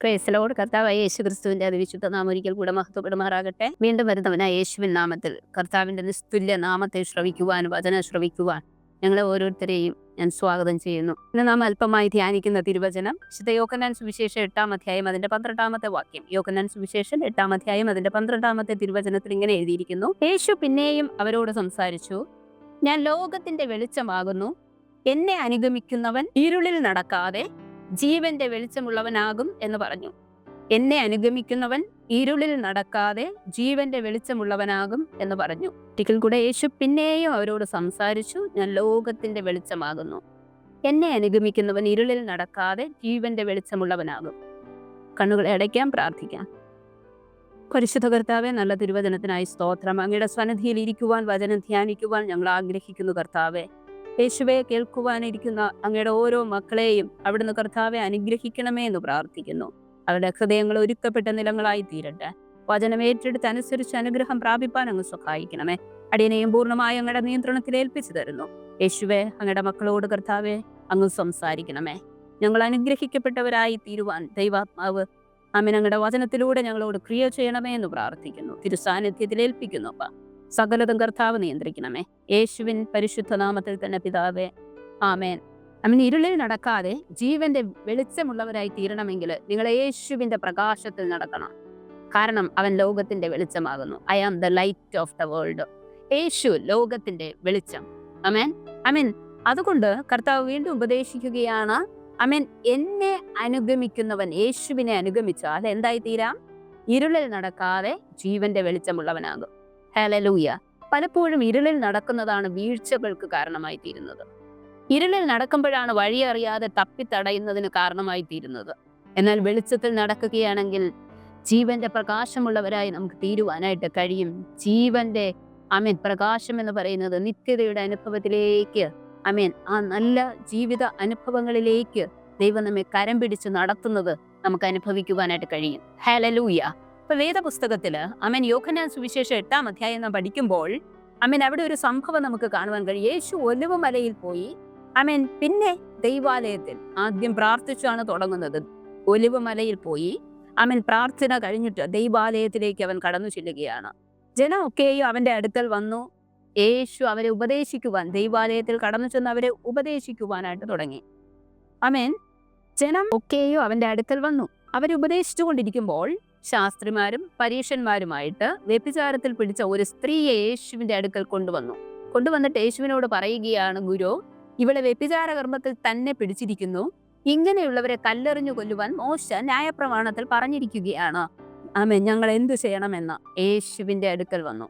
ക്രൈസ്തലോട് കർത്താവായ യേശു ക്രിസ്തുവിന്റെ അതിവിശുദ്ധ നാമം ഒരിക്കൽ കൂടെ മഹത്വപ്പെടുമാറാകട്ടെ. വീണ്ടും വരുന്നവനായ യേശുവിൻ നാമത്തിൽ കർത്താവിന്റെ നിസ്തുല്യ നാമത്തെ ശ്രവിക്കുവാൻ, വചനം ശ്രവിക്കുവാൻ ഞങ്ങളെ ഓരോരുത്തരെയും ഞാൻ സ്വാഗതം ചെയ്യുന്നു. ഇന്ന് നാം അല്പമായി ധ്യാനിക്കുന്ന തിരുവചനം വിശുദ്ധ യോഹന്നാൻ സുവിശേഷം 8-ാം അധ്യായം അതിന്റെ 12-ാമത്തെ വാക്യം. യോഹന്നാൻ സുവിശേഷം 8-ാം അധ്യായം അതിന്റെ 12-ാമത്തെ തിരുവചനത്തിൽ ഇങ്ങനെ എഴുതിയിരിക്കുന്നു: യേശു പിന്നെയും അവരോട് സംസാരിച്ചു, ഞാൻ ലോകത്തിന്റെ വെളിച്ചമാകുന്നു. എന്നെ അനുഗമിക്കുന്നവൻ ഇരുളിൽ നടക്കാതെ ജീവന്റെ വെളിച്ചമുള്ളവനാകും എന്ന് പറഞ്ഞു. എന്നെ അനുഗമിക്കുന്നവൻ ഇരുളിൽ നടക്കാതെ ജീവന്റെ വെളിച്ചമുള്ളവനാകും എന്ന് പറഞ്ഞു. ഒരിക്കൽ കൂടെ യേശു പിന്നെയും അവരോട് സംസാരിച്ചു, ഞാൻ ലോകത്തിന്റെ വെളിച്ചമാകുന്നു. എന്നെ അനുഗമിക്കുന്നവൻ ഇരുളിൽ നടക്കാതെ ജീവന്റെ വെളിച്ചമുള്ളവനാകും. കണ്ണുകളെ അടയ്ക്കാം, പ്രാർത്ഥിക്കാം. പരിശുദ്ധ കർത്താവേ, നല്ല തിരുവചനത്തിനായി സ്തോത്രം. അങ്ങയുടെ സന്നിധിയിൽ ഇരിക്കുവാൻ, വചനം ധ്യാനിക്കുവാൻ ഞങ്ങൾ ആഗ്രഹിക്കുന്നു കർത്താവേ. യേശുവെ, കേൾക്കുവാനിരിക്കുന്ന അങ്ങയുടെ ഓരോ മക്കളെയും അവിടുന്ന് കർത്താവെ അനുഗ്രഹിക്കണമേ എന്ന് പ്രാർത്ഥിക്കുന്നു. അവരുടെ ഹൃദയങ്ങൾ ഒരുക്കപ്പെട്ട നിലങ്ങളായി തീരട്ടെ. വചനം ഏറ്റെടുത്ത് അനുസരിച്ച് അനുഗ്രഹം പ്രാപിപ്പാൻ അങ്ങ് സഹായിക്കണമേ. അടിയനെയും പൂർണ്ണമായി അങ്ങയുടെ നിയന്ത്രണത്തിൽ ഏൽപ്പിച്ചു തരുന്നു. യേശുവെ, അങ്ങയുടെ മക്കളോട് കർത്താവെ അങ്ങ് സംസാരിക്കണമേ. ഞങ്ങൾ അനുഗ്രഹിക്കപ്പെട്ടവരായി തീരുവാൻ ദൈവാത്മാവ് ആമേൻ അങ്ങയുടെ വചനത്തിലൂടെ ഞങ്ങളോട് ക്രിയ ചെയ്യണമേ എന്ന് പ്രാർത്ഥിക്കുന്നു. തിരുസാന്നിധ്യത്തിൽ ഏൽപ്പിക്കുന്നു. അപ്പ സകലതും കർത്താവ് നിയന്ത്രിക്കണമേ. യേശുവിൻ പരിശുദ്ധ നാമത്തിൽ തന്നെ പിതാവേ, ആമേൻ. ഇരുളിൽ നടക്കാതെ ജീവന്റെ വെളിച്ചമുള്ളവരായി തീരണമെങ്കിൽ നിങ്ങൾ യേശുവിന്റെ പ്രകാശത്തിൽ നടക്കണം. കാരണം അവൻ ലോകത്തിന്റെ വെളിച്ചമാകുന്നു. I am the light of the world. Yesu ലോകത്തിന്റെ വെളിച്ചം. ആമേൻ, ആമേൻ. അതുകൊണ്ട് കർത്താവ് വീണ്ടും ഉപദേശിക്കുകയാണ്, ആമേൻ, എന്നെ അനുഗമിക്കുന്നവൻ, യേശുവിനെ അനുഗമിച്ചാൽ എന്തായി തീരാം? ഇരുളിൽ നടക്കാതെ ജീവന്റെ വെളിച്ചമുള്ളവനാകും. ഹല്ലേലൂയ. പലപ്പോഴും ഇരുളിൽ നടക്കുന്നതാണ് വീഴ്ചകൾക്ക് കാരണമായി തീരുന്നത്. ഇരുളിൽ നടക്കുമ്പോഴാണ് വഴി അറിയാതെ തപ്പിത്തടയുന്നതിന് കാരണമായി തീരുന്നത്. എന്നാൽ വെളിച്ചത്തിൽ നടക്കുകയാണെങ്കിൽ ജീവന്റെ പ്രകാശമുള്ളവരായി നമുക്ക് തീരുവാനായിട്ട് കഴിയും. ജീവന്റെ പ്രകാശം എന്ന് പറയുന്നത് നിത്യതയുടെ അനുഭവത്തിലേക്ക്, ആ നല്ല ജീവിത അനുഭവങ്ങളിലേക്ക് ദൈവം നമ്മെ കരം പിടിച്ച് നടത്തുന്നത് നമുക്ക് അനുഭവിക്കുവാനായിട്ട് കഴിയും. ഹല്ലേലൂയ. ഇപ്പൊ വേദപുസ്തകത്തില് യോഹന്നാൻ സുവിശേഷം 8-ാം അധ്യായം നാം പഠിക്കുമ്പോൾ അവിടെ ഒരു സംഭവം നമുക്ക് കാണുവാൻ കഴിയും. യേശു ഒലിവുമലയിൽ പോയി, പിന്നെ ദൈവാലയത്തിൽ ആദ്യം പ്രാർത്ഥിച്ചാണ് തുടങ്ങുന്നത്. ഒലിവുമലയിൽ പോയി പ്രാർത്ഥന കഴിഞ്ഞിട്ട് ദൈവാലയത്തിലേക്ക് അവൻ കടന്നു ചെല്ലുകയാണ്. ജനമൊക്കെയും അവന്റെ അടുക്കൽ വന്നു. യേശു അവരെ ഉപദേശിക്കുവാൻ, ദൈവാലയത്തിൽ കടന്നു ചെന്ന് അവരെ ഉപദേശിക്കുവാനായിട്ട് തുടങ്ങി. ജനം ഒക്കെയും അവന്റെ അടുക്കൽ വന്നു. അവരെ ഉപദേശിച്ചു കൊണ്ടിരിക്കുമ്പോൾ ശാസ്ത്രിമാരും പരീശന്മാരുമായിട്ട് വ്യഭിചാരത്തിൽ പിടിച്ച ഒരു സ്ത്രീയെ യേശുവിന്റെ അടുക്കൽ കൊണ്ടുവന്നിട്ട് യേശുവിനോട് പറയുകയാണ്, ഗുരു, ഇവളെ വ്യഭിചാര കർമ്മത്തിൽ തന്നെ പിടിച്ചിരിക്കുന്നു. ഇങ്ങനെയുള്ളവരെ കല്ലെറിഞ്ഞു കൊല്ലുവാൻ മോശ ന്യായപ്രമാണത്തിൽ പറഞ്ഞിരിക്കുകയാണ്. ഞങ്ങൾ എന്തു ചെയ്യണമെന്ന് യേശുവിന്റെ അടുക്കൽ വന്നു.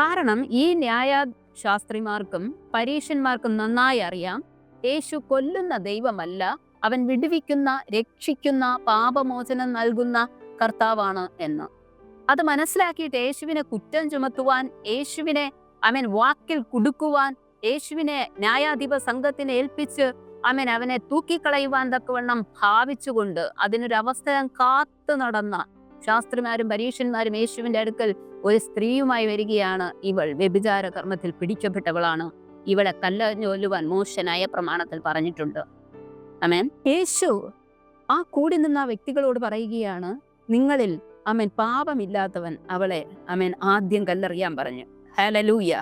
കാരണം ഈ ന്യായശാസ്ത്രിമാർക്കും പരീശന്മാർക്കും നന്നായി അറിയാം, യേശു കൊല്ലുന്ന ദൈവമല്ല, അവൻ വിടുവിക്കുന്ന, രക്ഷിക്കുന്ന, പാപമോചനം നൽകുന്ന കർത്താവാണ് എന്ന്. അത് മനസ്സിലാക്കിയിട്ട് യേശുവിനെ കുറ്റം ചുമത്തുവാൻ, യേശുവിനെ വാക്കിൽ കുടുക്കുവാൻ, യേശുവിനെ ന്യായാധിപ സംഘത്തിനെ ഏൽപ്പിച്ച് അവനെ തൂക്കിക്കളയുവാൻ തക്കവണ്ണം ഭാവിച്ചുകൊണ്ട് അതിനൊരു അവസരം കാത്തു നടന്ന ശാസ്ത്രിമാരും പരീശന്മാരും യേശുവിന്റെ അടുക്കൽ ഒരു സ്ത്രീയുമായി വരികയാണ്. ഇവൾ വ്യഭിചാര കർമ്മത്തിൽ പിടിക്കപ്പെട്ടവളാണ്, ഇവളെ കല്ലെറിഞ്ഞു കൊല്ലുവാൻ മോശ ന്യായപ്രമാണത്തിൽ പറഞ്ഞിട്ടുണ്ട്. യേശു ആ കൂടി നിന്ന വ്യക്തികളോട് പറയുകയാണ്, നിങ്ങളിൽ പാപമില്ലാത്തവൻ അവളെ ആദ്യം കല്ലെറിയാൻ പറഞ്ഞു. ഹല്ലേലൂയ.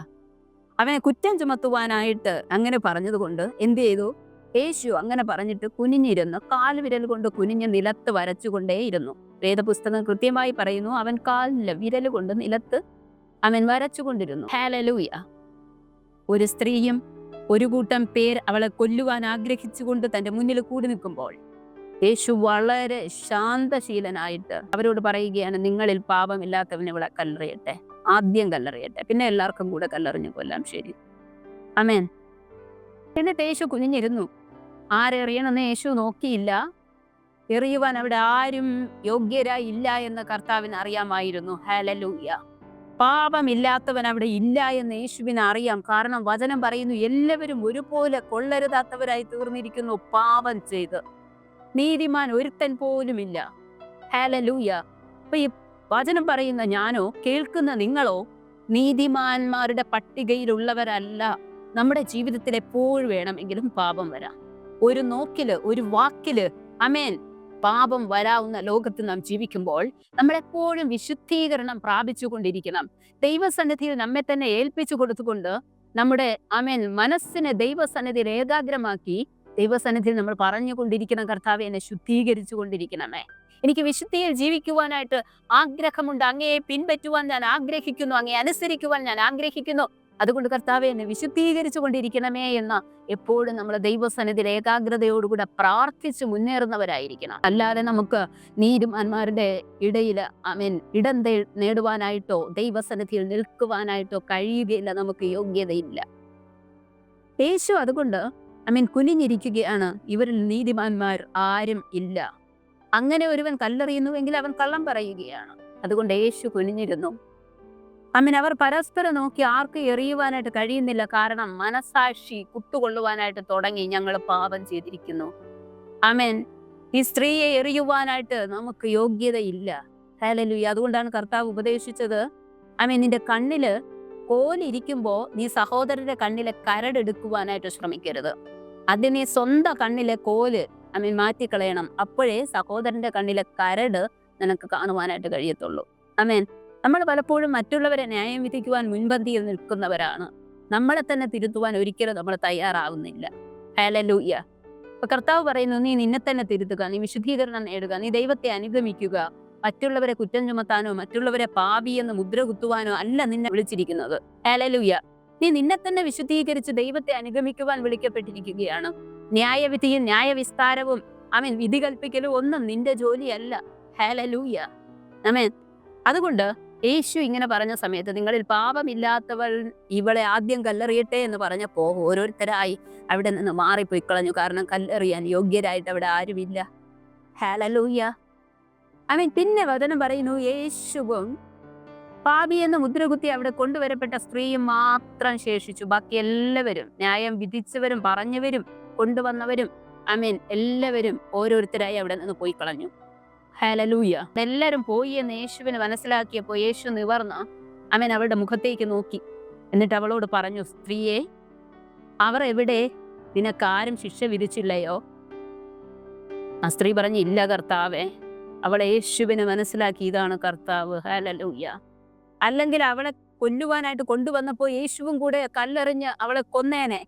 അവനെ കുറ്റം ചുമത്തുവാനായിട്ട് അങ്ങനെ പറഞ്ഞതുകൊണ്ട് എന്ത് ചെയ്തു? യേശു അങ്ങനെ പറഞ്ഞിട്ട് കുനിഞ്ഞിരുന്ന് കാൽവിരൽ കൊണ്ട് കുനിഞ്ഞ് നിലത്ത് വരച്ചുകൊണ്ടേയിരുന്നു. വേദപുസ്തകം കൃത്യമായി പറയുന്നു, അവൻ കാലിലെ വിരൽ കൊണ്ട് നിലത്ത് വരച്ചുകൊണ്ടിരുന്നു. ഹല്ലേലൂയ. ഒരു സ്ത്രീയും ഒരു കൂട്ടം പേർ അവളെ കൊല്ലുവാൻ ആഗ്രഹിച്ചുകൊണ്ട് തന്റെ മുന്നിൽ കൂടി നിൽക്കുമ്പോൾ യേശു വളരെ ശാന്തശീലനായിട്ട് അവരോട് പറയുകയാണ്, നിങ്ങളിൽ പാപമില്ലാത്തവൻ ഇവളെ കല്ലെറിയട്ടെ, ആദ്യം കല്ലെറിയട്ടെ, പിന്നെ എല്ലാവർക്കും കൂടെ കല്ലെറിഞ്ഞു കൊല്ലാം. ശരി, ആമേൻ. എന്നിട്ട് യേശു കുനിഞ്ഞിരുന്നു. ആരെറിയണമെന്ന് യേശു നോക്കിയില്ല. എറിയുവാൻ അവിടെ ആരും യോഗ്യരായില്ല എന്ന് കർത്താവിന് അറിയാമായിരുന്നു. ഹല്ലേലൂയ. പാപമില്ലാത്തവൻ അവിടെ ഇല്ല എന്ന് യേശുവിന് അറിയാം. കാരണം വചനം പറയുന്നു, എല്ലാവരും ഒരുപോലെ കൊള്ളരുതാത്തവരായി തീർന്നിരിക്കുന്നു പാപം ചെയ്ത്. നീതിമാൻ ഒരുത്തൻ പോലുമില്ല. ഹല്ലേലൂയ. അപ്പൊ ഈ വചനം പറയുന്ന ഞാനോ കേൾക്കുന്ന നിങ്ങളോ നീതിമാന്മാരുടെ പട്ടികയിലുള്ളവരല്ല. നമ്മുടെ ജീവിതത്തിൽ എപ്പോൾ വേണമെങ്കിലും പാപം വരാം. ഒരു നോക്കില്, ഒരു വാക്കില്, പാപം വരാവുന്ന ലോകത്ത് നാം ജീവിക്കുമ്പോൾ നമ്മളെപ്പോഴും വിശുദ്ധീകരണം പ്രാപിച്ചുകൊണ്ടിരിക്കണം. ദൈവസന്നിധിയിൽ നമ്മെ തന്നെ ഏൽപ്പിച്ചു കൊടുത്തുകൊണ്ട് നമ്മുടെ മനസ്സിനെ ദൈവസന്നിധിയിൽ ഏകാഗ്രമാക്കി ദൈവസന്നിധിയിൽ നമ്മൾ പറഞ്ഞുകൊണ്ടിരിക്കണം, കർത്താവെ എന്നെ ശുദ്ധീകരിച്ചു കൊണ്ടിരിക്കണമേ. എനിക്ക് വിശുദ്ധിയിൽ ജീവിക്കുവാനായിട്ട് ആഗ്രഹമുണ്ട്. അങ്ങയെ പിൻപറ്റുവാൻ ഞാൻ ആഗ്രഹിക്കുന്നു, അങ്ങയെ അനുസരിക്കുവാൻ ഞാൻ ആഗ്രഹിക്കുന്നു. അതുകൊണ്ട് കർത്താവെ എന്നെ വിശുദ്ധീകരിച്ചു കൊണ്ടിരിക്കണമേ എന്ന് എപ്പോഴും നമ്മൾ ദൈവസന്നിധിയിൽ ഏകാഗ്രതയോടുകൂടെ പ്രാർത്ഥിച്ച് മുന്നേറുന്നവരായിരിക്കണം. അല്ലാതെ നമുക്ക് നീതിമാന്മാരുടെ ഇടയിൽ ഇടം നേടുവാനായിട്ടോ ദൈവസന്നിധിയിൽ നിൽക്കുവാനായിട്ടോ കഴിയുകയില്ല. നമുക്ക് യോഗ്യതയില്ല. യേശു അതുകൊണ്ട് കുനിഞ്ഞിരിക്കുകയാണ്. ഇവരിൽ നീതിമാന്മാർ ആരും ഇല്ല. അങ്ങനെ ഒരുവൻ കല്ലെറിയുന്നുവെങ്കിൽ അവൻ കള്ളം പറയുകയാണ്. അതുകൊണ്ട് യേശു കുനിഞ്ഞിരുന്നു. അവർ പരസ്പരം നോക്കി ആർക്ക് എറിയുവാനായിട്ട് കഴിയുന്നില്ല. കാരണം മനസാക്ഷി കുട്ടുകൊള്ളുവാനായിട്ട് തുടങ്ങി. ഞങ്ങൾ പാപം ചെയ്തിരിക്കുന്നു. ഈ സ്ത്രീയെ എറിയുവാനായിട്ട് നമുക്ക് യോഗ്യതയില്ല. ഹല്ലേലൂയ. അതുകൊണ്ടാണ് കർത്താവ് ഉപദേശിച്ചത്, നിന്റെ കണ്ണില് കോലിരിക്കുമ്പോ നീ സഹോദരന്റെ കണ്ണിലെ കരടെടുക്കുവാനായിട്ട് ശ്രമിക്കരുത്. അത് നീ സ്വന്തം കണ്ണിലെ കോല് മാറ്റിക്കളയണം. അപ്പോഴേ സഹോദരന്റെ കണ്ണിലെ കരട് നിനക്ക് കാണുവാനായിട്ട് കഴിയത്തുള്ളൂ. നമ്മൾ പലപ്പോഴും മറ്റുള്ളവരെ ന്യായം വിധിക്കുവാൻ മുൻപന്തിയിൽ നിൽക്കുന്നവരാണ്. നമ്മളെ തന്നെ തിരുത്തുവാൻ ഒരിക്കലും നമ്മൾ തയ്യാറാവുന്നില്ല. ഹല്ലേലൂയ. അപ്പൊ കർത്താവ് പറയുന്നു, നീ നിന്നെ തന്നെ തിരുത്തുക, നീ വിശുദ്ധീകരണം നേടുക, നീ ദൈവത്തെ അനുഗമിക്കുക. മറ്റുള്ളവരെ കുറ്റം ചുമത്താനോ മറ്റുള്ളവരെ പാപി എന്ന് മുദ്ര കുത്തുവാനോ അല്ല നിന്നെ വിളിച്ചിരിക്കുന്നത്. ഹല്ലേലൂയ. നീ നിന്നെ തന്നെ വിശുദ്ധീകരിച്ച് ദൈവത്തെ അനുഗമിക്കുവാൻ വിളിക്കപ്പെട്ടിരിക്കുകയാണ്. ന്യായവിധിയും ന്യായവിസ്താരവും വിധി കൽപ്പിക്കലും ഒന്നും നിന്റെ ജോലിയല്ല. ഹല്ലേലൂയ. അതുകൊണ്ട് യേശു ഇങ്ങനെ പറഞ്ഞ സമയത്ത്, നിങ്ങളിൽ പാപമില്ലാത്തവൾ ഇവളെ ആദ്യം കല്ലെറിയട്ടെ എന്ന് പറഞ്ഞപ്പോ ഓരോരുത്തരായി അവിടെ നിന്ന് മാറിപ്പോയി കളഞ്ഞു. കാരണം കല്ലെറിയാൻ യോഗ്യരായിട്ട് അവിടെ ആരുമില്ല. ഹല്ലേലൂയ. പിന്നെ വചനം പറയുന്നു, യേശുവും പാപിയെന്ന് മുദ്രകുത്തി അവിടെ കൊണ്ടുവരപ്പെട്ട സ്ത്രീയും മാത്രം ശേഷിച്ചു. ബാക്കി എല്ലാവരും, ന്യായം വിധിച്ചവരും പറഞ്ഞവരും കൊണ്ടുവന്നവരും എല്ലാവരും ഓരോരുത്തരായി അവിടെ നിന്ന് പോയി കളഞ്ഞു. ഹല്ലേലൂയ. എല്ലാവരും പോയി എന്ന് യേശുവിന് മനസ്സിലാക്കിയപ്പോൾ യേശു നിവർന്ന് അവരുടെ മുഖത്തേക്ക് നോക്കി. എന്നിട്ട് അവളോട് പറഞ്ഞു, സ്ത്രീയെ, അവർ എവിടെ? നിനക്കാരും ശിക്ഷ വിധിച്ചില്ലയോ? ആ സ്ത്രീ പറഞ്ഞു, ഇല്ല കർത്താവേ. അവളെ യേശുവിന് മനസ്സിലാക്കി, ഇതാണ് കർത്താവ്. ഹല്ലേലൂയ. അല്ലെങ്കിൽ അവളെ കൊല്ലുവാനായിട്ട് കൊണ്ടുവന്നപ്പോൾ യേശുവും കൂടെ കല്ലെറിഞ്ഞ് അവളെ കൊന്നേനെ.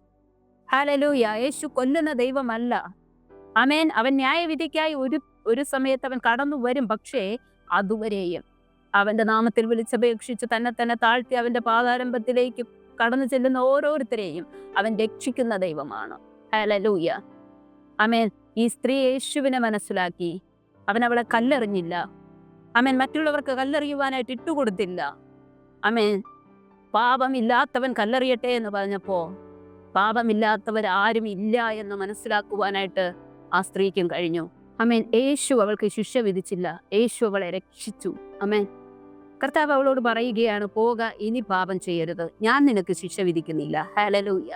ഹല്ലേലൂയ. യേശു കൊല്ലുന്ന ദൈവമല്ല. അവൻ ന്യായവിധിക്കായി ഒരു സമയത്ത് അവൻ കടന്നു വരും. പക്ഷേ അതുവരെയും അവന്റെ നാമത്തിൽ വിളിച്ചപേക്ഷിച്ച് തന്നെ താഴ്ത്തി അവന്റെ പാതാരംഭത്തിലേക്ക് കടന്നു ചെല്ലുന്ന ഓരോരുത്തരെയും അവൻ രക്ഷിക്കുന്ന ദൈവമാണ്. ഹല്ലേലൂയ. ഈ സ്ത്രീ യേശുവിനെ മനസ്സിലാക്കി. അവൻ അവളെ കല്ലെറിഞ്ഞില്ല. മറ്റുള്ളവർക്ക് കല്ലെറിയുവാനായിട്ട് ഇട്ടുകൊടുത്തില്ല. പാപമില്ലാത്തവൻ കല്ലെറിയട്ടെ എന്ന് പറഞ്ഞപ്പോ പാപമില്ലാത്തവർ ആരും ഇല്ല എന്ന് മനസ്സിലാക്കുവാനായിട്ട് ആ സ്ത്രീക്കും കഴിഞ്ഞു. യേശു അവൾക്ക് ശിക്ഷ വിധിച്ചില്ല. യേശു അവളെ രക്ഷിച്ചു. കർത്താവ് അവളോട് പറയുകയാണ്, പോക, ഇനി പാപം ചെയ്യരുത്, ഞാൻ നിനക്ക് ശിക്ഷ വിധിക്കുന്നില്ല. ഹല്ലേലൂയ.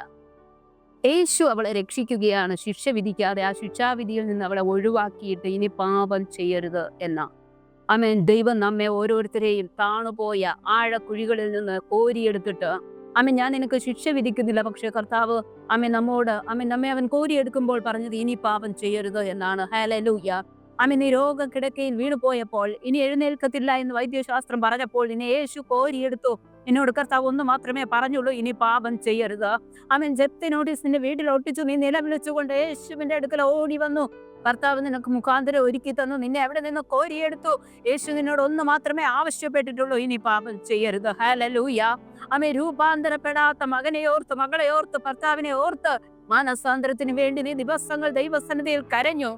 യേശു അവളെ രക്ഷിക്കുകയാണ്, ശിക്ഷ വിധിക്കാതെ ആ ശിക്ഷാവിധിയിൽ നിന്ന് അവളെ ഒഴിവാക്കിയിട്ട് ഇനി പാപം ചെയ്യരുത് എന്ന. ദൈവം നമ്മെ ഓരോരുത്തരെയും താണുപോയ ആഴക്കുഴികളിൽ നിന്ന് കോരിയെടുത്തിട്ട് ഞാൻ നിനക്ക് ശിക്ഷ വിധിക്കുന്നില്ല. പക്ഷെ കർത്താവ് നമ്മോട് നമ്മെ അവൻ കോരിയെടുക്കുമ്പോൾ പറഞ്ഞത് ഇനി പാപം ചെയ്യരുത് എന്നാണ്. ഹല്ലേലൂയ. നീ രോഗക്കിടക്കയിൽ വീണുപോയപ്പോൾ ഇനി എഴുന്നേൽക്കത്തില്ല എന്ന് വൈദ്യശാസ്ത്രം പറഞ്ഞപ്പോൾ നിന്നെ യേശു കോരിയെടുത്തു. എന്നോട് കർത്താവ് ഒന്ന് മാത്രമേ പറഞ്ഞുള്ളൂ, ഇനി പാപം ചെയ്യരുത്. ജപ്തി നോട്ടീസ് നിന്റെ വീട്ടിൽ ഒട്ടിച്ചു. നീ നിലവിളിച്ചുകൊണ്ട് യേശുവിന്റെ അടുക്കൽ ഓടി വന്നു. കർത്താവ് നിനക്ക് മുഖാന്തരം ഒരുക്കി തന്നു. നിന്നെ എവിടെ നിന്ന് കോരിയെടുത്തു. യേശു നിന്നോട് ഒന്ന് മാത്രമേ ആവശ്യപ്പെട്ടിട്ടുള്ളൂ, ഇനി പാപം ചെയ്യരുത്. ഹല്ലേലൂയ. രൂപാന്തരപ്പെടാത്ത മകനെ ഓർത്ത്, മകളെ ഓർത്ത്, ഭർത്താവിനെ ഓർത്ത് മാനസാന്തരത്തിന് വേണ്ടി നീ ദിവസങ്ങൾ ദൈവസന്നിധിയിൽ കരഞ്ഞു.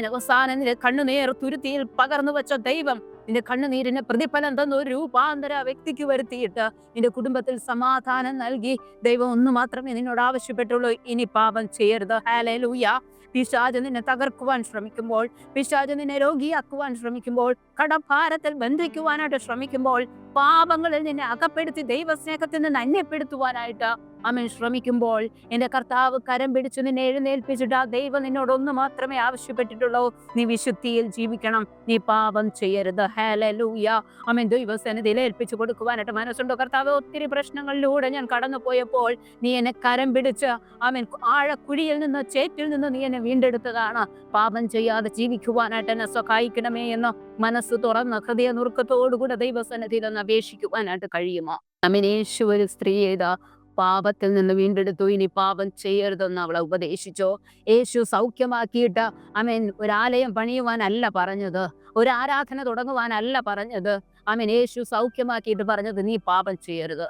അവസാനം നിന്റെ കണ്ണുനീർ തുരുത്തിയിൽ പകർന്നു വെച്ച ദൈവം നിന്റെ കണ്ണുനീരിന് പ്രതിഫലം തന്നു ഒരു രൂപാന്തര വ്യക്തിക്ക് വരുത്തിയിട്ട് നിന്റെ കുടുംബത്തിൽ സമാധാനം നൽകി. ദൈവം ഒന്ന് മാത്രമേ നിന്നോട് ആവശ്യപ്പെട്ടുള്ളൂ, ഇനി പാപം ചെയ്യരുത്. ഹല്ലേലൂയ. പിശാച് നിന്നെ തകർക്കുവാൻ ശ്രമിക്കുമ്പോൾ, പിശാച് നിന്നെ രോഗിയാക്കുവാൻ ശ്രമിക്കുമ്പോൾ, കടഭാരത്തിൽ ബന്ധിക്കുവാനായിട്ട് ശ്രമിക്കുമ്പോൾ, പാപങ്ങളിൽ നിന്നെ അകപ്പെടുത്തി ദൈവസ്നേഹത്തിൽ നിന്ന് അന്യപ്പെടുത്തുവാനായിട്ട് ആമേൻ ശ്രമിക്കുമ്പോൾ എൻ്റെ കർത്താവ് കരം പിടിച്ച് നിന്നെ എഴുന്നേൽപ്പിച്ചിട്ട് ആ ദൈവം നിന്നോടൊന്ന് മാത്രമേ ആവശ്യപ്പെട്ടിട്ടുള്ളൂ, നീ വിശുദ്ധിയിൽ ജീവിക്കണം, നീ പാപം ചെയ്യരുത്. ഹല്ലേലൂയ. ആമേൻ ദൈവസന്നിധിയിൽ ഏൽപ്പിച്ചു കൊടുക്കുവാനായിട്ട് മനസ്സുണ്ടോ? കർത്താവ്, ഒത്തിരി പ്രശ്നങ്ങളിലൂടെ ഞാൻ കടന്നു പോയപ്പോൾ നീ എന്നെ കരം പിടിച്ച് ആമേൻ ആഴക്കുഴിയിൽ നിന്ന്, ചേറ്റിൽ നിന്ന് നീ എന്നെ വീണ്ടെടുത്തതാണ്. പാപം ചെയ്യാതെ ജീവിക്കുവാനായിട്ട് എന്നെ സഹായിക്കണമേ എന്ന് മനസ്സ് തുറന്ന് ഹൃദയ നുറുക്കത്തോടുകൂടെ ദൈവസന്നിധിയിൽ ഒന്ന് അപേക്ഷിക്കുവാനായിട്ട് കഴിയുമോ? ആമേൻ. യേശു ഒരു സ്ത്രീയെ ഇതാ പാപത്തിൽ നിന്ന് വീണ്ടെടുത്തു. ഇനി പാപം ചെയ്യരുതെന്ന് അവളെ ഉപദേശിച്ചോ. യേശു സൗഖ്യമാക്കിയിട്ട് ആമേൻ ഒരാലയം പണിയുവാനല്ല പറഞ്ഞത്, ഒരു ആരാധന തുടങ്ങുവാനല്ല പറഞ്ഞത്. ആമേൻ. യേശു സൗഖ്യമാക്കിയിട്ട് പറഞ്ഞത്, നീ പാപം ചെയ്യരുത്.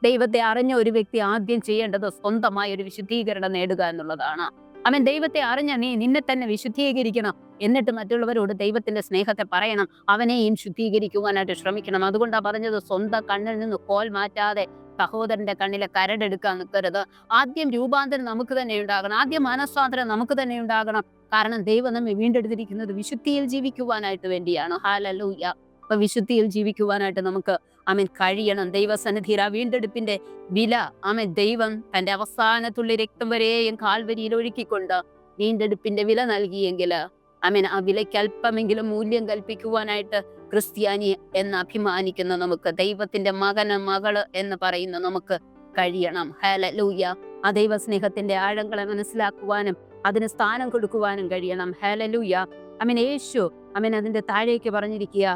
ദൈവത്തെ അറിഞ്ഞ ഒരു വ്യക്തി ആദ്യം ചെയ്യേണ്ടത് സ്വന്തമായ ഒരു വിശുദ്ധീകരണം നേടുക എന്നുള്ളതാണ്. ആമേൻ. ദൈവത്തെ അറിഞ്ഞ നീ നിന്നെ തന്നെ വിശുദ്ധീകരിക്കണം. എന്നിട്ട് മറ്റുള്ളവരോട് ദൈവത്തിന്റെ സ്നേഹത്തെ പറയണം, അവനെയും ശുദ്ധീകരിക്കുവാനായിട്ട് ശ്രമിക്കണം. അതുകൊണ്ടാണ് പറഞ്ഞത്, സ്വന്തം കണ്ണിൽ നിന്ന് കോൽ മാറ്റാതെ സഹോദരന്റെ കണ്ണിലെ കരടെടുക്കാൻ നിൽക്കരുത്. ആദ്യം രൂപാന്തരം നമുക്ക് തന്നെ ഉണ്ടാകണം, ആദ്യം മനസ്വാതന്ത്ര്യം നമുക്ക് തന്നെ ഉണ്ടാകണം. കാരണം ദൈവം നമ്മെ വീണ്ടെടുത്തിരിക്കുന്നത് വിശുദ്ധിയിൽ ജീവിക്കുവാനായിട്ട് വേണ്ടിയാണ്. ഹല്ലേലൂയ. അപ്പൊ വിശുദ്ധിയിൽ ജീവിക്കുവാനായിട്ട് നമുക്ക് ആമേൻ കഴിയണം. ദൈവസന്നിധിയിൽ ആ വീണ്ടെടുപ്പിന്റെ വില ആമേൻ ദൈവം തന്റെ അവസാനത്തുള്ളി രക്തം വരെയും കാൽവരിയിൽ ഒഴുക്കിക്കൊണ്ട് വീണ്ടെടുപ്പിന്റെ വില നൽകിയെങ്കിൽ ആമേൻ ആ വിലയ്ക്ക് അല്പമെങ്കിലും മൂല്യം കൽപ്പിക്കുവാനായിട്ട് ക്രിസ്ത്യാനി എന്ന് അഭിമാനിക്കുന്ന നമുക്ക്, ദൈവത്തിന്റെ മകന് മകള് എന്ന് പറയുന്ന നമുക്ക് കഴിയണം. ഹല്ലേലൂയ. ആ ദൈവസ്നേഹത്തിന്റെ ആഴങ്ങളെ മനസ്സിലാക്കുവാനും അതിന് സ്ഥാനം കൊടുക്കുവാനും കഴിയണം. ഹല്ലേലൂയ. ആമേൻ. യേശു ആമേൻ അതിന്റെ താഴേക്ക് പറഞ്ഞിരിക്കുക,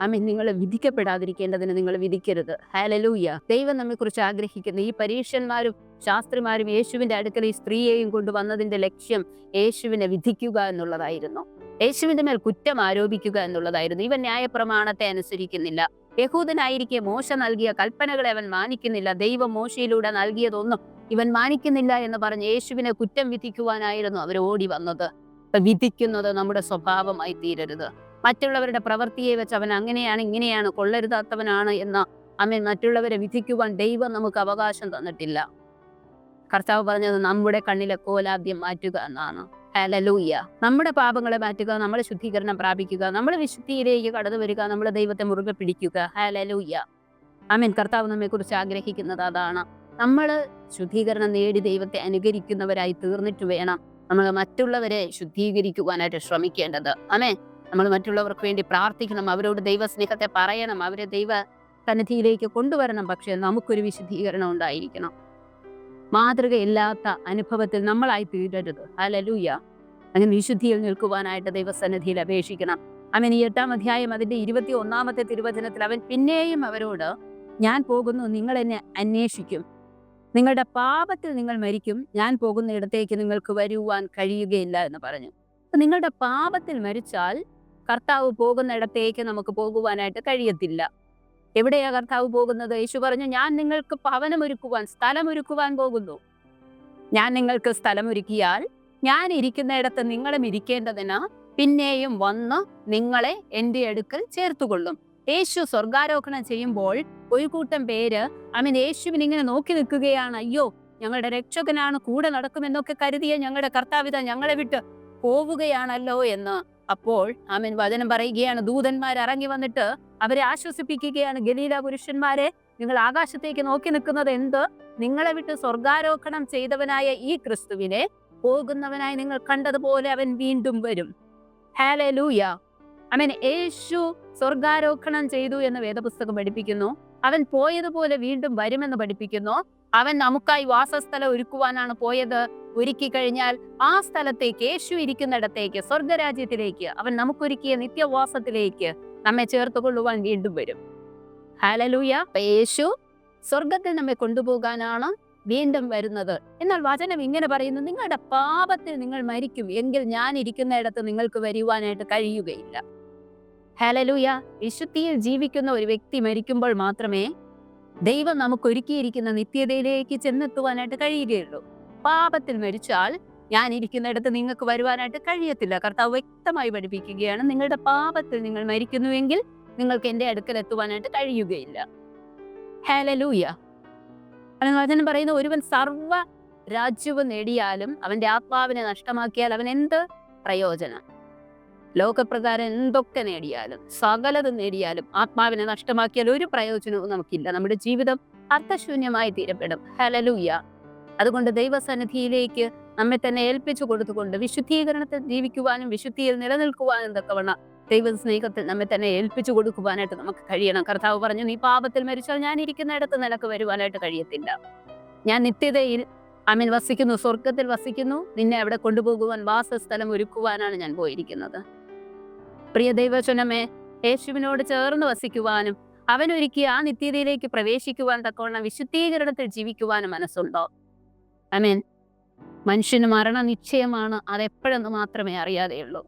ആമേൻ നിങ്ങൾ വിധിക്കപ്പെടാതിരിക്കേണ്ടതിന് നിങ്ങൾ വിധിക്കരുത്. ഹല്ലേലൂയ. ദൈവം നമ്മെ കുറിച്ച് ആഗ്രഹിക്കുന്ന ഈ പരീക്ഷന്മാരും ശാസ്ത്രിമാരും യേശുവിന്റെ അടുക്കൽ ഈ സ്ത്രീയെയും കൊണ്ടുവന്നതിന്റെ ലക്ഷ്യം യേശുവിനെ വിധിക്കുക എന്നുള്ളതായിരുന്നു, യേശുവിന്റെ മേൽ കുറ്റം ആരോപിക്കുക എന്നുള്ളതായിരുന്നു. ഇവൻ ന്യായപ്രമാണത്തെ അനുസരിക്കുന്നില്ല, യഹൂദനായിരിക്കെ മോശ നൽകിയ കൽപ്പനകളെ അവൻ മാനിക്കുന്നില്ല, ദൈവം മോശയിലൂടെ നൽകിയതൊന്നും ഇവൻ മാനിക്കുന്നില്ല എന്ന് പറഞ്ഞ് യേശുവിനെ കുറ്റം വിധിക്കുവാനായിരുന്നു അവർ ഓടി വന്നത്. വിധിക്കുന്നത് നമ്മുടെ സ്വഭാവമായി തീരരുത്. മറ്റുള്ളവരുടെ പ്രവൃത്തിയെ വെച്ച് അവൻ അങ്ങനെയാണ് ഇങ്ങനെയാണ് കൊള്ളരുതാത്തവനാണ് എന്ന് ആമേൻ മറ്റുള്ളവരെ വിധിക്കുവാൻ ദൈവം നമുക്ക് അവകാശം തന്നിട്ടില്ല. കർത്താവ് പറഞ്ഞത് നമ്മുടെ കണ്ണിലെ കോലാദ്യം മാറ്റുക എന്നാണ്. ഹല്ലേലൂയ. നമ്മുടെ പാപങ്ങളെ മാറ്റുക, നമ്മളെ ശുദ്ധീകരണം പ്രാപിക്കുക, നമ്മൾ വിശുദ്ധിയിലേക്ക് കടന്നു വരിക, നമ്മൾ ദൈവത്തെ മുറുകെ പിടിക്കുക. ഹല്ലേലൂയ. ആമേൻ. കർത്താവ് നമ്മെ കുറിച്ച് ആഗ്രഹിക്കുന്നത് അതാണ്. നമ്മൾ ശുദ്ധീകരണം നേടി ദൈവത്തെ അനുകരിക്കുന്നവരായി തീർന്നിട്ട് വേണം നമ്മൾ മറ്റുള്ളവരെ ശുദ്ധീകരിക്കുവാനായിട്ട് ശ്രമിക്കേണ്ടത്. ആമേൻ. നമ്മൾ മറ്റുള്ളവർക്ക് വേണ്ടി പ്രാർത്ഥിക്കണം, അവരോട് ദൈവസ്നേഹത്തെ പറയണം, അവരെ ദൈവ സന്നിധിയിലേക്ക് കൊണ്ടുവരണം. പക്ഷെ നമുക്കൊരു വിശുദ്ധീകരണം ഉണ്ടായിരിക്കണം. മാതൃകയില്ലാത്ത അനുഭവത്തിൽ നമ്മളായി തീരരുത്. ഹല്ലേലൂയ. അങ്ങനെ വിശുദ്ധിയിൽ നിൽക്കുവാനായിട്ട് ദൈവസന്നിധിയിൽ അപേക്ഷിക്കണം. ആമേൻ. ഈ 8-ാം അധ്യായം അതിന്റെ 21-ാമത്തെ തിരുവചനത്തിൽ അവൻ പിന്നെയും അവരോട്, ഞാൻ പോകുന്നു, നിങ്ങൾ എന്നെ അന്വേഷിക്കും, നിങ്ങളുടെ പാപത്തിൽ നിങ്ങൾ മരിക്കും, ഞാൻ പോകുന്ന ഇടത്തേക്ക് നിങ്ങൾക്ക് വരുവാൻ കഴിയുകയില്ല എന്ന് പറഞ്ഞു. നിങ്ങളുടെ പാപത്തിൽ മരിച്ചാൽ കർത്താവ് പോകുന്ന ഇടത്തേക്ക് നമുക്ക് പോകുവാനായിട്ട് കഴിയത്തില്ല. എവിടെയാ കർത്താവ് പോകുന്നത്? യേശു പറഞ്ഞു, ഞാൻ നിങ്ങൾക്ക് ഭവനമൊരുക്കുവാൻ, സ്ഥലമൊരുക്കുവാൻ പോകുന്നു. ഞാൻ നിങ്ങൾക്ക് സ്ഥലമൊരുക്കിയാൽ ഞാൻ ഇരിക്കുന്നിടത്ത് നിങ്ങളും ഇരിക്കേണ്ടതിന് പിന്നെയും വന്ന് നിങ്ങളെ എൻ്റെ അടുക്കൽ ചേർത്തുകൊള്ളും. യേശു സ്വർഗാരോഹണം ചെയ്യുമ്പോൾ ഒരു കൂട്ടം പേര് ആമേൻ യേശുവിനെ ഇങ്ങനെ നോക്കി നിൽക്കുകയാണ്. അയ്യോ, ഞങ്ങളുടെ രക്ഷകനാണ്, കൂടെ നടക്കുമെന്നൊക്കെ കരുതിയ ഞങ്ങളുടെ കർത്താവിത ഞങ്ങളെ വിട്ട് പോവുകയാണല്ലോ എന്ന്. അപ്പോൾ ആമേൻ വചനം പറയുകയാണ്, ദൂതന്മാർ ഇറങ്ങി വന്നിട്ട് അവരെ ആശ്വസിപ്പിക്കുകയാണ്. ഗലീല പുരുഷന്മാരെ, നിങ്ങൾ ആകാശത്തേക്ക് നോക്കി നിൽക്കുന്നത് എന്ത്? നിങ്ങളെ വിട്ട് സ്വർഗാരോഹണം ചെയ്തവനായ ഈ ക്രിസ്തുവിനെ പോകുന്നവനായി നിങ്ങൾ കണ്ടതുപോലെ അവൻ വീണ്ടും വരും. ഹല്ലേലൂയ. ആമേൻ. യേശു സ്വർഗാരോഹണം ചെയ്തു എന്ന് വേദപുസ്തകം പഠിപ്പിക്കുന്നു. അവൻ പോയതുപോലെ വീണ്ടും വരുമെന്ന് പഠിപ്പിക്കുന്നു. അവൻ നമുക്കായി വാസസ്ഥലം ഒരുക്കുവാനാണ് പോയത്. ഒരുക്കി കഴിഞ്ഞാൽ ആ സ്ഥലത്തേക്ക്, യേശു ഇരിക്കുന്നിടത്തേക്ക്, സ്വർഗരാജ്യത്തിലേക്ക്, അവൻ നമുക്കൊരുക്കിയ നിത്യവാസത്തിലേക്ക് നമ്മെ ചേർത്തുകൊള്ളുവാൻ വീണ്ടും വരും. ഹല്ലേലൂയ. യേശു സ്വർഗത്തിൽ നമ്മെ കൊണ്ടുപോകാനാണ് വീണ്ടും വരുന്നത്. എന്നാൽ വചനം ഇങ്ങനെ പറയുന്നു, നിങ്ങളുടെ പാപത്തിൽ നിങ്ങൾ മരിക്കും എങ്കിൽ ഞാൻ ഇരിക്കുന്നിടത്ത് നിങ്ങൾക്ക് വരുവാനായിട്ട് കഴിയുകയില്ല. ഹല്ലേലൂയ. വിശുദ്ധിയിൽ ജീവിക്കുന്ന ഒരു വ്യക്തി മരിക്കുമ്പോൾ മാത്രമേ ദൈവം നമുക്ക് ഒരുക്കിയിരിക്കുന്ന നിത്യതയിലേക്ക് ചെന്നെത്തുവാനായിട്ട് കഴിയുകയുള്ളൂ. പാപത്തിൽ മരിച്ചാൽ ഞാൻ ഇരിക്കുന്നിടത്ത് നിങ്ങൾക്ക് വരുവാനായിട്ട് കഴിയത്തില്ല. കർത്താവ് വ്യക്തമായി പഠിപ്പിക്കുകയാണ്, നിങ്ങളുടെ പാപത്തിൽ നിങ്ങൾ മരിക്കുന്നുവെങ്കിൽ നിങ്ങൾക്ക് എൻ്റെ അടുക്കൽ എത്തുവാനായിട്ട് കഴിയുകയില്ല. ഹല്ലേലൂയ. വചനം പറയുന്ന, ഒരുവൻ സർവ്വ രാജ്യവും നേടിയാലും അവന്റെ ആത്മാവിനെ നഷ്ടമാക്കിയാൽ അവൻ എന്ത് പ്രയോജനം? ലോകപ്രകാരം എന്തൊക്കെ നേടിയാലും സകലതും നേടിയാലും ആത്മാവിനെ നഷ്ടമാക്കിയാൽ ഒരു പ്രയോജനവും നമുക്കില്ല. നമ്മുടെ ജീവിതം അർത്ഥശൂന്യമായി തീരപ്പെടും. ഹല്ലേലൂയ. അതുകൊണ്ട് ദൈവസന്നിധിയിലേക്ക് നമ്മെ തന്നെ ഏൽപ്പിച്ചു കൊടുത്തുകൊണ്ട് വിശുദ്ധീകരണത്തിൽ ജീവിക്കുവാനും വിശുദ്ധിയിൽ നിലനിൽക്കുവാനും തക്കവണ്ണം ദൈവ സ്നേഹത്തിൽ നമ്മെ തന്നെ ഏൽപ്പിച്ചു കൊടുക്കുവാനായിട്ട് നമുക്ക് കഴിയണം. കർത്താവ് പറഞ്ഞു, നീ പാപത്തിൽ മരിച്ചാൽ ഞാൻ ഇരിക്കുന്നിടത്ത് നിനക്ക് വരുവാനായിട്ട് കഴിയത്തില്ല. ഞാൻ നിത്യതയിൽ വസിക്കുന്നു, സ്വർഗത്തിൽ വസിക്കുന്നു. നിന്നെ അവിടെ കൊണ്ടുപോകുവാൻ വാസസ്ഥലം ഒരുക്കുവാനാണ് ഞാൻ പോയിരിക്കുന്നത്. പ്രിയ ദൈവജനമേ, യേശുവിനോട് ചേർന്ന് വസിക്കുവാനും അവനൊരുക്കി ആ നിത്യതയിലേക്ക് പ്രവേശിക്കുവാൻ തക്കവണ്ണം വിശുദ്ധീകരണത്തിൽ ജീവിക്കുവാനും മനസ്സുണ്ടോ? ആമേൻ. മനുഷ്യന് മരണ നിശ്ചയമാണ്, അതെപ്പോഴെന്ന് മാത്രമേ അറിയാതെയുള്ളൂ.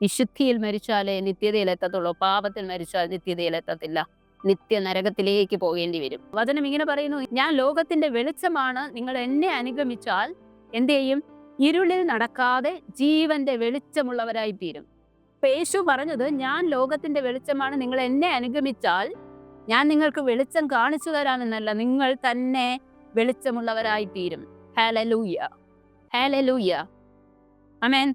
വിശുദ്ധിയിൽ മരിച്ചാലേ നിത്യതയിൽ എത്തത്തുള്ളൂ. പാപത്തിൽ മരിച്ചാൽ നിത്യതയിൽ എത്തത്തില്ല, നിത്യ നരകത്തിലേക്ക് പോകേണ്ടി വരും. വചനം ഇങ്ങനെ പറയുന്നു, ഞാൻ ലോകത്തിന്റെ വെളിച്ചമാണ്, നിങ്ങൾ എന്നെ അനുഗമിച്ചാൽ എന്ത് ചെയ്യും? ഇരുളിൽ നടക്കാതെ ജീവന്റെ വെളിച്ചമുള്ളവരായി തീരും. യേശു പറഞ്ഞത്, ഞാൻ ലോകത്തിന്റെ വെളിച്ചമാണ്, നിങ്ങൾ എന്നെ അനുഗമിച്ചാൽ ഞാൻ നിങ്ങൾക്ക് വെളിച്ചം കാണിച്ചു തരാമെന്നല്ല, നിങ്ങൾ തന്നെ വെളിച്ചമുള്ളവരായി തീരും. ഹല്ലേലൂയ, ഹല്ലേലൂയ, ആമേൻ.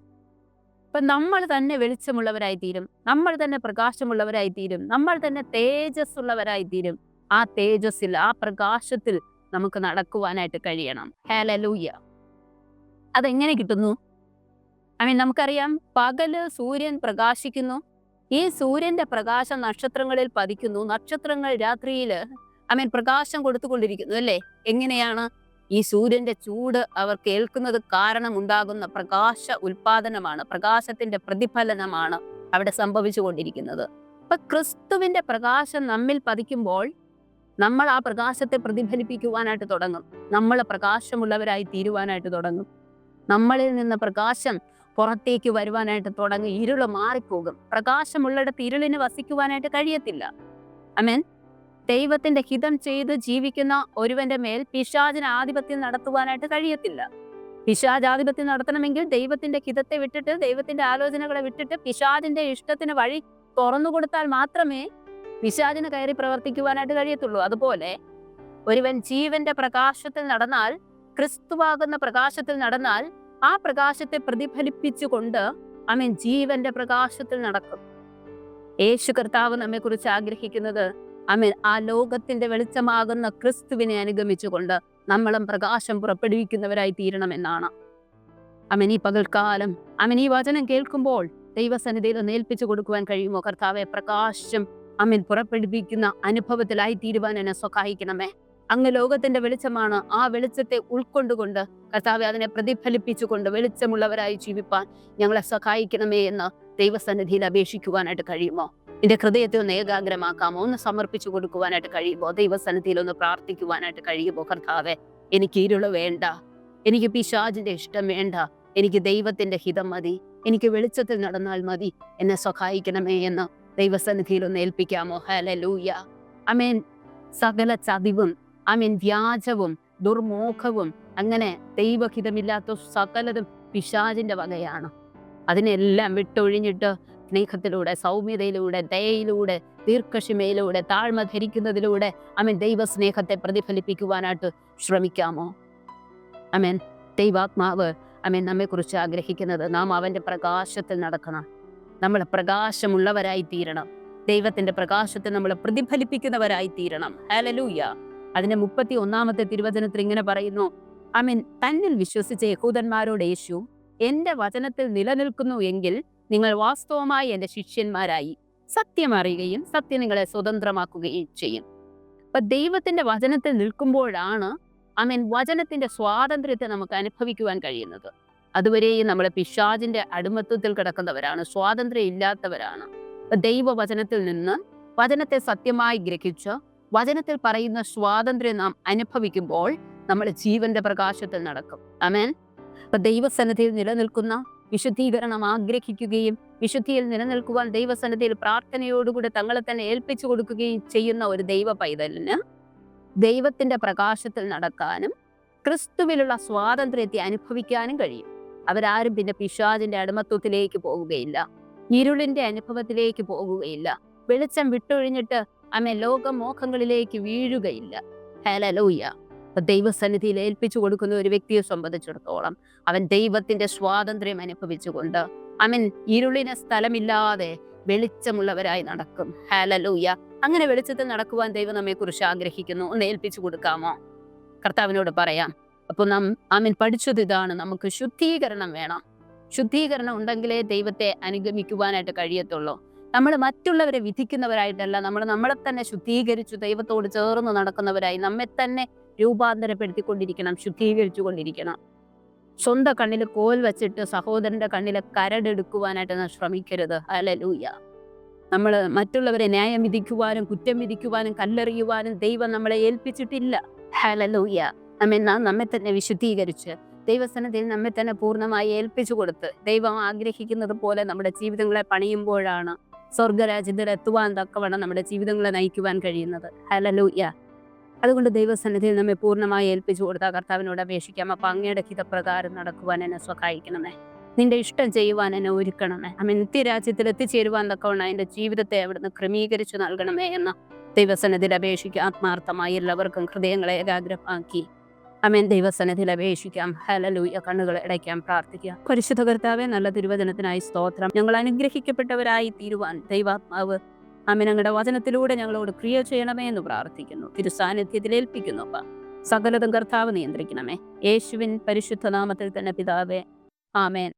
അപ്പൊ നമ്മൾ തന്നെ വെളിച്ചമുള്ളവരായി തീരും, നമ്മൾ തന്നെ പ്രകാശമുള്ളവരായി തീരും, നമ്മൾ തന്നെ തേജസ് ഉള്ളവരായി തീരും. ആ തേജസ്സിൽ, ആ പ്രകാശത്തിൽ നമുക്ക് നടക്കുവാനായിട്ട് കഴിയണം. ഹല്ലേലൂയ. അതെങ്ങനെ കിട്ടുന്നു? നമുക്കറിയാം, പകല് സൂര്യൻ പ്രകാശിക്കുന്നു. ഈ സൂര്യന്റെ പ്രകാശം നക്ഷത്രങ്ങളിൽ പതിക്കുന്നു. നക്ഷത്രങ്ങൾ രാത്രിയിൽ പ്രകാശം കൊടുത്തുകൊണ്ടിരിക്കുന്നു, അല്ലേ? എങ്ങനെയാണ്? ഈ സൂര്യന്റെ ചൂട് അവർ കേൾക്കുന്നത് കാരണം ഉണ്ടാകുന്ന പ്രകാശ ഉൽപാദനമാണ്, പ്രകാശത്തിന്റെ പ്രതിഫലനമാണ് അവിടെ സംഭവിച്ചു കൊണ്ടിരിക്കുന്നത്. അപ്പൊ ക്രിസ്തുവിന്റെ പ്രകാശം നമ്മിൽ പതിക്കുമ്പോൾ നമ്മൾ ആ പ്രകാശത്തെ പ്രതിഫലിപ്പിക്കുവാനായിട്ട് തുടങ്ങും. നമ്മൾ പ്രകാശമുള്ളവരായി തീരുവാനായിട്ട് തുടങ്ങും. നമ്മളിൽ നിന്ന് പ്രകാശം പുറത്തേക്ക് വരുവാനായിട്ട് തുടങ്ങി. ഇരുള് മാറിപ്പോകും. പ്രകാശമുള്ളിടത്ത് ഇരുളിന് വസിക്കുവാനായിട്ട് കഴിയത്തില്ല. ആമേൻ. ദൈവത്തിന്റെ ഹിതം ചെയ്ത് ജീവിക്കുന്ന ഒരുവന്റെ മേൽ പിശാചിന് ആധിപത്യം നടത്തുവാനായിട്ട് കഴിയത്തില്ല. പിശാച് ആധിപത്യം നടത്തണമെങ്കിൽ ദൈവത്തിന്റെ ഹിതത്തെ വിട്ടിട്ട്, ദൈവത്തിന്റെ ആലോചനകളെ വിട്ടിട്ട് പിശാചിന്റെ ഇഷ്ടത്തിന് വഴി തുറന്നു കൊടുത്താൽ മാത്രമേ പിശാചിന് കയറി പ്രവർത്തിക്കുവാനായിട്ട് കഴിയത്തുള്ളൂ. അതുപോലെ ഒരുവൻ ജീവന്റെ പ്രകാശത്തിൽ നടന്നാൽ, ക്രിസ്തുവാകുന്ന പ്രകാശത്തിൽ നടന്നാൽ, ആ പ്രകാശത്തെ പ്രതിഫലിപ്പിച്ചുകൊണ്ട് ജീവന്റെ പ്രകാശത്തിൽ നടക്കും. യേശു കർത്താവ് നമ്മെ കുറിച്ച് ആഗ്രഹിക്കുന്നത് ആ ലോകത്തിന്റെ വെളിച്ചമാകുന്ന ക്രിസ്തുവിനെ അനുഗമിച്ചുകൊണ്ട് നമ്മളും പ്രകാശം പുറപ്പെടുവിക്കുന്നവരായി തീരണമെന്നാണ്. ഈ പകൽക്കാലം ഈ വചനം കേൾക്കുമ്പോൾ ദൈവസന്നിധിയിൽ ഒന്ന് ഏൽപ്പിച്ചു കൊടുക്കുവാൻ കഴിയുമോ? കർത്താവെ, പ്രകാശം പുറപ്പെടുവിക്കുന്ന അനുഭവത്തിലായി തീരുവാൻ എന്നെ സഹായിക്കണമേ. അങ്ങ് ലോകത്തിന്റെ വെളിച്ചമാണ്. ആ വെളിച്ചത്തെ ഉൾക്കൊണ്ടുകൊണ്ട് കർത്താവെ, അതിനെ പ്രതിഫലിപ്പിച്ചുകൊണ്ട് വെളിച്ചമുള്ളവരായി ജീവിപ്പാൻ ഞങ്ങളെ സഹായിക്കണമേ എന്ന് ദൈവസന്നിധിയിൽ അപേക്ഷിക്കുവാനായിട്ട് കഴിയുമോ? നിന്റെ ഹൃദയത്തെ ഒന്ന് ഏകാഗ്രമാക്കാമോ? ഒന്ന് സമർപ്പിച്ചു കൊടുക്കുവാനായിട്ട് കഴിയുമോ? ദൈവസന്നിധിയിൽ ഒന്ന് പ്രാർത്ഥിക്കുവാനായിട്ട് കഴിയുമോ? കർത്താവെ, എനിക്ക് ഇരുള് വേണ്ട, എനിക്ക് പിശാചിന്റെ ഇഷ്ടം വേണ്ട, എനിക്ക് ദൈവത്തിന്റെ ഹിതം മതി, എനിക്ക് വെളിച്ചത്തിൽ നടന്നാൽ മതി, എന്നെ സഹായിക്കണമേ എന്ന് ദൈവസന്നിധിയിൽ ഒന്ന് ഏൽപ്പിക്കാമോ? ഹല്ലേലൂയ, ആമേൻ. സകല ചതിവും വ്യാജവും ദുർമോഹവും അങ്ങനെ ദൈവഹിതമില്ലാത്ത സകലതും പിശാചിന്റെ വകയാണ്. അതിനെല്ലാം വിട്ടൊഴിഞ്ഞിട്ട് സ്നേഹത്തിലൂടെ, സൗമ്യതയിലൂടെ, ദയയിലൂടെ, ദീർഘക്ഷമയിലൂടെ, താഴ്മ ധരിക്കുന്നതിലൂടെ ദൈവസ്നേഹത്തെ പ്രതിഫലിപ്പിക്കുവാനായിട്ട് ശ്രമിക്കാമോ? ദൈവാത്മാവ് നമ്മെ കുറിച്ച് ആഗ്രഹിക്കുന്നത് നാം അവന്റെ പ്രകാശത്തിൽ നടക്കണം. നമ്മൾ പ്രകാശമുള്ളവരായി തീരണം. ദൈവത്തിന്റെ പ്രകാശത്തെ നമ്മൾ പ്രതിഫലിപ്പിക്കുന്നവരായി തീരണം. ഹല്ലേലൂയ. അതിന്റെ 31 തിരുവചനത്തിൽ ഇങ്ങനെ പറയുന്നു, തന്നിൽ വിശ്വസിച്ച യഹൂദന്മാരോട് യേശു, എന്റെ വചനത്തിൽ നിലനിൽക്കുന്നു എങ്കിൽ നിങ്ങൾ വാസ്തവമായി എന്റെ ശിഷ്യന്മാരായി സത്യം അറിയുകയും സത്യം നിങ്ങളെ സ്വതന്ത്രമാക്കുകയും ചെയ്യും. അപ്പൊ ദൈവത്തിന്റെ വചനത്തിൽ നിൽക്കുമ്പോഴാണ് വചനത്തിന്റെ സ്വാതന്ത്ര്യത്തെ നമുക്ക് അനുഭവിക്കുവാൻ കഴിയുന്നത്. അതുവരെയും നമ്മൾ പിശാചിന്റെ അടിമത്വത്തിൽ കിടക്കുന്നവരാണ്, സ്വാതന്ത്ര്യം ഇല്ലാത്തവരാണ്. ദൈവവചനത്തിൽ നിന്ന് വചനത്തെ സത്യമായി ഗ്രഹിച്ച് വചനത്തിൽ പറയുന്ന സ്വാതന്ത്ര്യം നാം അനുഭവിക്കുമ്പോൾ നമ്മൾ ജീവന്റെ പ്രകാശത്തിൽ നടക്കും. ആമേൻ. അപ്പൊ ദൈവസന്നിധിയിൽ നിലനിൽക്കുന്ന വിശുദ്ധീകരണം ആഗ്രഹിക്കുകയും വിശുദ്ധിയിൽ നിലനിൽക്കുവാൻ ദൈവസന്നിധിയിൽ പ്രാർത്ഥനയോടുകൂടി തങ്ങളെ തന്നെ ഏൽപ്പിച്ചു കൊടുക്കുകയും ചെയ്യുന്ന ഒരു ദൈവ പൈതലിന് ദൈവത്തിന്റെ പ്രകാശത്തിൽ നടക്കാനും ക്രിസ്തുവിലുള്ള സ്വാതന്ത്ര്യത്തെ അനുഭവിക്കാനും കഴിയും. അവരാരും പിന്നെ പിശാചിന്റെ അടിമത്വത്തിലേക്ക് പോവുകയില്ല, ഇരുളിന്റെ അനുഭവത്തിലേക്ക് പോകുകയില്ല, വെളിച്ചം വിട്ടൊഴിഞ്ഞിട്ട് ലോകമോഹങ്ങളിലേക്ക് വീഴുകയില്ല. ഹല്ലേലൂയ. ദൈവസന്നിധിയിൽ ഏൽപ്പിച്ചു കൊടുക്കുന്ന ഒരു വ്യക്തിയെ സംബന്ധിച്ചിടത്തോളം അവൻ ദൈവത്തിന്റെ സ്വാതന്ത്ര്യം അനുഭവിച്ചുകൊണ്ട് ആമേൻ. ഇരുളിന് സ്ഥലമില്ലാതെ വെളിച്ചമുള്ളവരായി നടക്കും. ഹല്ലേലൂയ. അങ്ങനെ വെളിച്ചത്തിൽ നടക്കുവാൻ ദൈവം നമ്മെക്കുറിച്ച് ആഗ്രഹിക്കുന്നു. ഒന്ന് ഏൽപ്പിച്ചു കൊടുക്കാമോ? കർത്താവിനോട് പറയാം. അപ്പോൾ നാം ആമേൻ പഠിച്ചത് ഇതാണ്, നമുക്ക് ശുദ്ധീകരണം വേണം. ശുദ്ധീകരണം ഉണ്ടെങ്കിലേ ദൈവത്തെ അനുഗമിക്കുവാനായിട്ട് കഴിയത്തുള്ളൂ. നമ്മൾ മറ്റുള്ളവരെ വിധിക്കുന്നവരായിട്ടല്ല, നമ്മൾ നമ്മളെ തന്നെ ശുദ്ധീകരിച്ചു ദൈവത്തോട് ചേർന്ന് നടക്കുന്നവരായി നമ്മെ തന്നെ രൂപാന്തരപ്പെടുത്തിക്കൊണ്ടിരിക്കണം, ശുദ്ധീകരിച്ചു കൊണ്ടിരിക്കണം. സ്വന്തം കണ്ണിൽ കോൽ വെച്ചിട്ട് സഹോദരന്റെ കണ്ണിലെ കരടെടുക്കുവാനായിട്ട് നാം ശ്രമിക്കരുത്. ഹല്ലേലൂയ. നമ്മൾ മറ്റുള്ളവരെ ന്യായം വിധിക്കുവാനും കുറ്റം വിധിക്കുവാനും കല്ലെറിയുവാനും ദൈവം നമ്മളെ ഏൽപ്പിച്ചിട്ടില്ല. ഹല്ലേലൂയ. നാം നമ്മെ തന്നെ വിശുദ്ധീകരിച്ച് ദൈവസന്നിധിയിൽ നമ്മെ തന്നെ പൂർണ്ണമായി ഏൽപ്പിച്ചു കൊടുത്ത് ദൈവം ആഗ്രഹിക്കുന്നത് പോലെ നമ്മുടെ ജീവിതങ്ങളെ പണിയുമ്പോഴാണ് സ്വർഗരാജ്യത്തിൽ എത്തുവാൻ തക്കവണ്ണം നമ്മുടെ ജീവിതങ്ങളെ നയിക്കുവാൻ കഴിയുന്നത്. ഹല്ലേലൂയ. അതുകൊണ്ട് ദൈവസന്നിധിയിൽ നമ്മെ പൂർണ്ണമായി ഏൽപ്പിച്ചു കൊടുത്താൽ കർത്താവിനോട് അപേക്ഷിക്കാം. അപ്പൊ അങ്ങയുടെ ഹിതപ്രകാരം നടക്കുവാൻ എന്നെ സഹായിക്കണമേ, നിന്റെ ഇഷ്ടം ചെയ്യുവാൻ എന്നെ ഒരുക്കണമേ. അമ്മ നിത്യരാജ്യത്തിൽ എത്തിച്ചേരുവാൻ തക്കവണ്ണം എൻ്റെ ജീവിതത്തെ അവിടുന്ന് ക്രമീകരിച്ചു നൽകണമേ എന്ന് ദൈവസന്നിധിയിൽ അപേക്ഷിക്കാം. ആത്മാർത്ഥമായി എല്ലാവർക്കും ഹൃദയങ്ങളെ ഏകാഗ്രമാക്കി അമേൻ ദൈവസന്നിധിയിൽ അപേക്ഷിക്കാം. ഹല്ലേലൂയ. കണ്ണുകൾ അടയ്ക്കാം, പ്രാർത്ഥിക്കാം. പരിശുദ്ധ കർത്താവേ, നല്ല തിരുവചനത്തിനായി സ്തോത്രം. ഞങ്ങൾ അനുഗ്രഹിക്കപ്പെട്ടവരായി തീരുവാൻ ദൈവാത്മാവ് ആമേൻ അങ്ങയുടെ വചനത്തിലൂടെ ഞങ്ങളോട് ക്രിയ ചെയ്യണമേ എന്ന് പ്രാർത്ഥിക്കുന്നു. തിരുസാന്നിധ്യത്തിൽ ഏൽപ്പിക്കുന്നു. സകലതും കർത്താവ് നിയന്ത്രിക്കണമേ. യേശുവിൻ പരിശുദ്ധ നാമത്തിൽ തന്നെ പിതാവേ, ആമേൻ.